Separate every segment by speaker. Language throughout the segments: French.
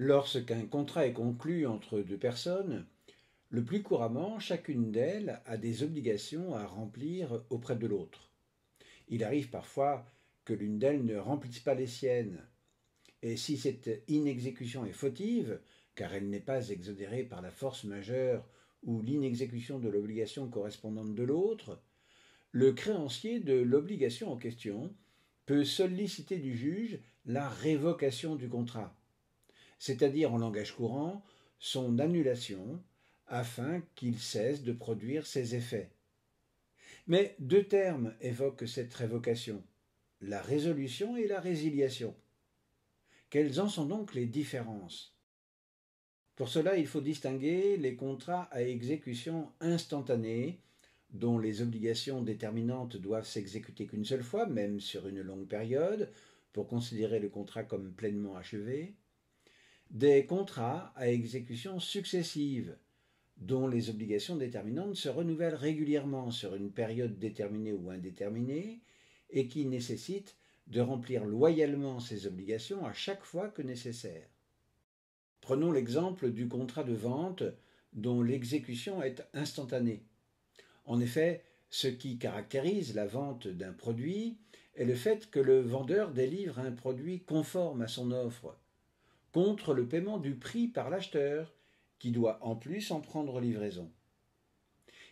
Speaker 1: Lorsqu'un contrat est conclu entre deux personnes, le plus couramment, chacune d'elles a des obligations à remplir auprès de l'autre. Il arrive parfois que l'une d'elles ne remplisse pas les siennes. Et si cette inexécution est fautive, car elle n'est pas exonérée par la force majeure ou l'inexécution de l'obligation correspondante de l'autre, le créancier de l'obligation en question peut solliciter du juge la révocation du contrat, c'est-à-dire en langage courant son annulation, afin qu'il cesse de produire ses effets. Mais deux termes évoquent cette révocation, la résolution et la résiliation. Quelles en sont donc les différences? Pour cela, il faut distinguer les contrats à exécution instantanée, dont les obligations déterminantes doivent s'exécuter qu'une seule fois, même sur une longue période, pour considérer le contrat comme pleinement achevé, des contrats à exécution successive, dont les obligations déterminantes se renouvellent régulièrement sur une période déterminée ou indéterminée, et qui nécessitent de remplir loyalement ces obligations à chaque fois que nécessaire. Prenons l'exemple du contrat de vente dont l'exécution est instantanée. En effet, ce qui caractérise la vente d'un produit est le fait que le vendeur délivre un produit conforme à son offre, contre le paiement du prix par l'acheteur, qui doit en plus en prendre livraison.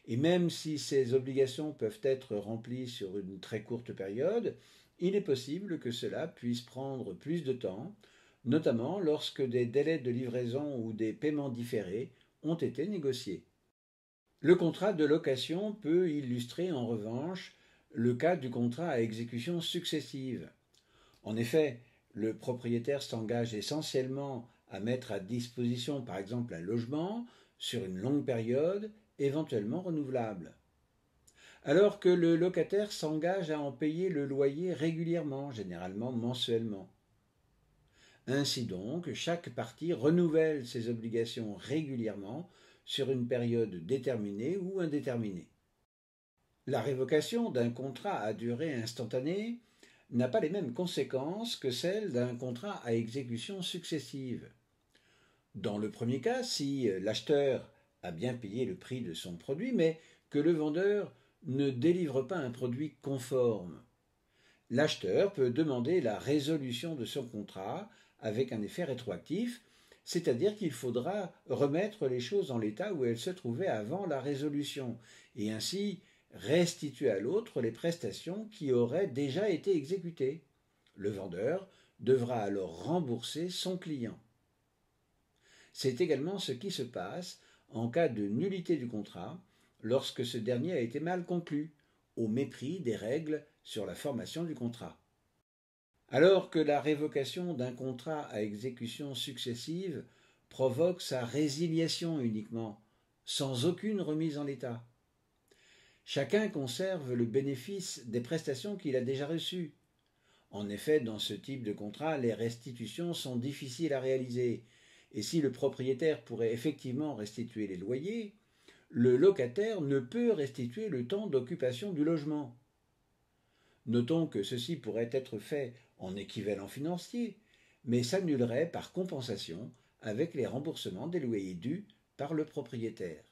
Speaker 1: Et même si ces obligations peuvent être remplies sur une très courte période, il est possible que cela puisse prendre plus de temps, notamment lorsque des délais de livraison ou des paiements différés ont été négociés. Le contrat de location peut illustrer en revanche le cas du contrat à exécution successive. En effet, le propriétaire s'engage essentiellement à mettre à disposition par exemple un logement sur une longue période, éventuellement renouvelable, alors que le locataire s'engage à en payer le loyer régulièrement, généralement mensuellement. Ainsi donc, chaque partie renouvelle ses obligations régulièrement sur une période déterminée ou indéterminée. La révocation d'un contrat à durée instantanée n'a pas les mêmes conséquences que celle d'un contrat à exécution successive. Dans le premier cas, si l'acheteur a bien payé le prix de son produit, mais que le vendeur ne délivre pas un produit conforme, l'acheteur peut demander la résolution de son contrat avec un effet rétroactif, c'est-à-dire qu'il faudra remettre les choses en l'état où elles se trouvaient avant la résolution, et ainsi restituer à l'autre les prestations qui auraient déjà été exécutées. Le vendeur devra alors rembourser son client. C'est également ce qui se passe en cas de nullité du contrat lorsque ce dernier a été mal conclu, au mépris des règles sur la formation du contrat. Alors que la révocation d'un contrat à exécution successive provoque sa résiliation uniquement, sans aucune remise en l'état. Chacun conserve le bénéfice des prestations qu'il a déjà reçues. En effet, dans ce type de contrat, les restitutions sont difficiles à réaliser, et si le propriétaire pourrait effectivement restituer les loyers, le locataire ne peut restituer le temps d'occupation du logement. Notons que ceci pourrait être fait en équivalent financier, mais s'annulerait par compensation avec les remboursements des loyers dus par le propriétaire.